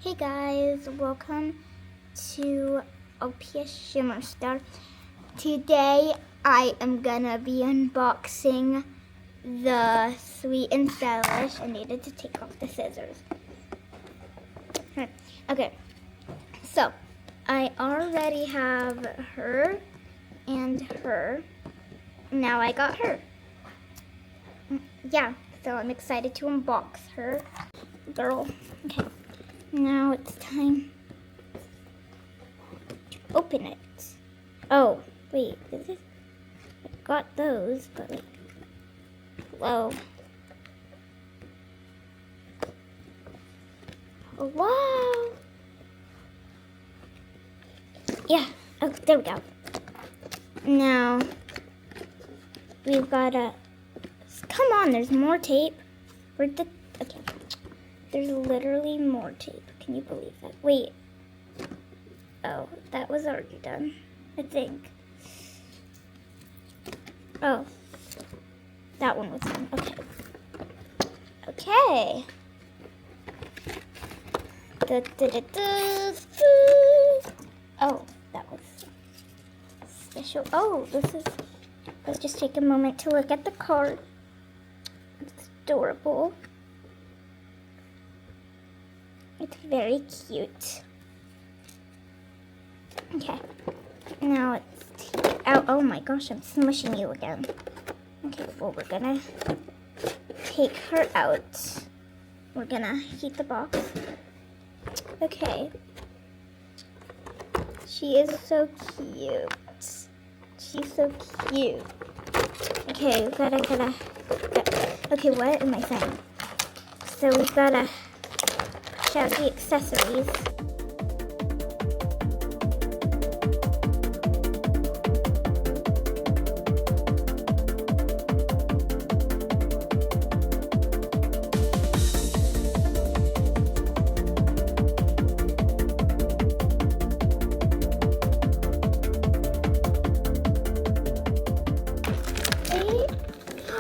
Hey guys, welcome to LPS Shimmer Star. Today I am gonna be unboxing the sweet and sour. I needed to take off the scissors. Okay, so I already have her and her. Now I got her. Yeah, so I'm excited to unbox her. Girl, okay. Now it's time to open it. Oh, wait, is it? I got those, but like, whoa. Oh, wow. Yeah, oh, there we go. Now, we've got a, come on, there's more tape. Where'd the, okay. There's literally more tape. Can you believe that? Wait. Oh, that was already done, I think. Oh, that one was done. Okay. Okay. Oh, that was special. Oh, this is, let's just take a moment to look at the card. It's adorable. It's very cute. Okay, now let's take it out. Oh my gosh, I'm smushing you again. Okay, well, we're gonna take her out. We're gonna heat the box. Okay. She is so cute. She's so cute. Okay, we gotta. Okay, what am I saying? So we've gotta out the accessories.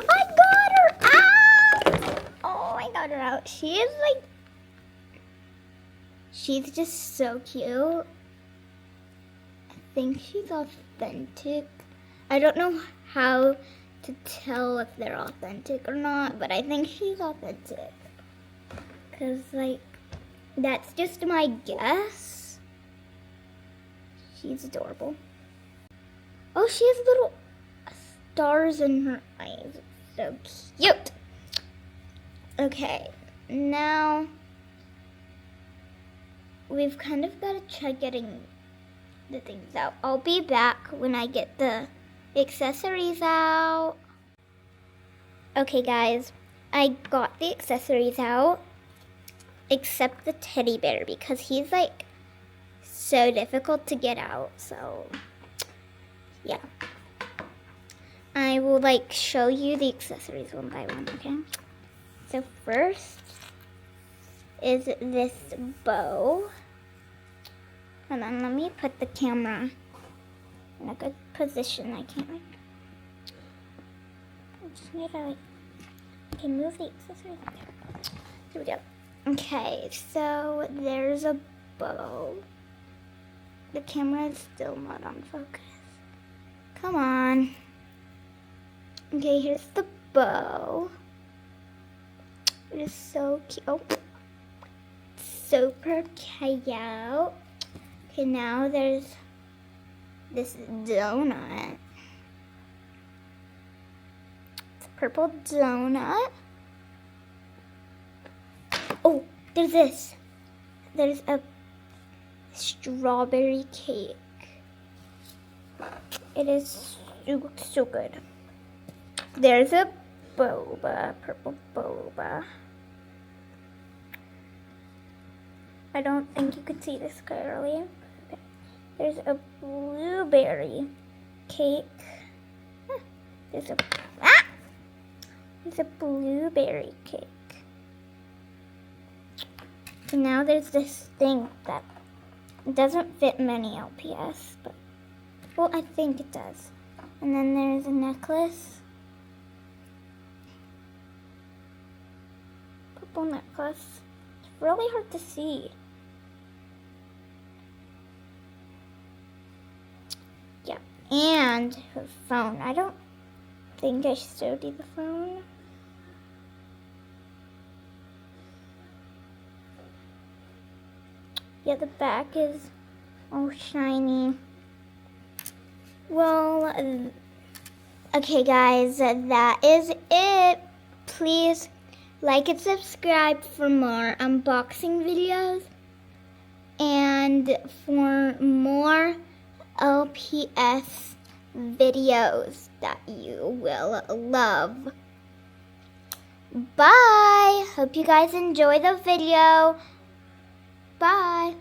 I got her out! Oh, I got her out. She is like, she's just so cute. I think she's authentic. I don't know how to tell if they're authentic or not, but I think she's authentic. Because, like, that's just my guess. She's adorable. Oh, she has little stars in her eyes. It's so cute. Okay, now we've kind of got to try getting the things out. I'll be back when I get the accessories out. Okay guys, I got the accessories out, except the teddy bear because he's like so difficult to get out. So yeah, I will like show you the accessories one by one, okay? So first is this bow. Hold on, let me put the camera in a good position. I can't like, I just need to like, okay, move the accessories. Here we go. Okay, so there's a bow. The camera is still not on focus. Come on. Okay, here's the bow. It is so cute. Oh, super cute. Okay, now there's this donut. It's a purple donut. Oh, there's this. There's a strawberry cake. It is so good. There's a boba, purple boba. I don't think you could see this clearly. There's a blueberry cake. There's a blueberry cake. And now there's this thing that doesn't fit many LPS, but well, I think it does. And then there's a necklace. Purple necklace. It's really hard to see. and her phone. I don't think I showed you the phone. Yeah, the back is all shiny. Well, okay guys, that is it. Please like and subscribe for more unboxing videos and for more LPS videos that you will love. Bye! Hope you guys enjoy the video. Bye!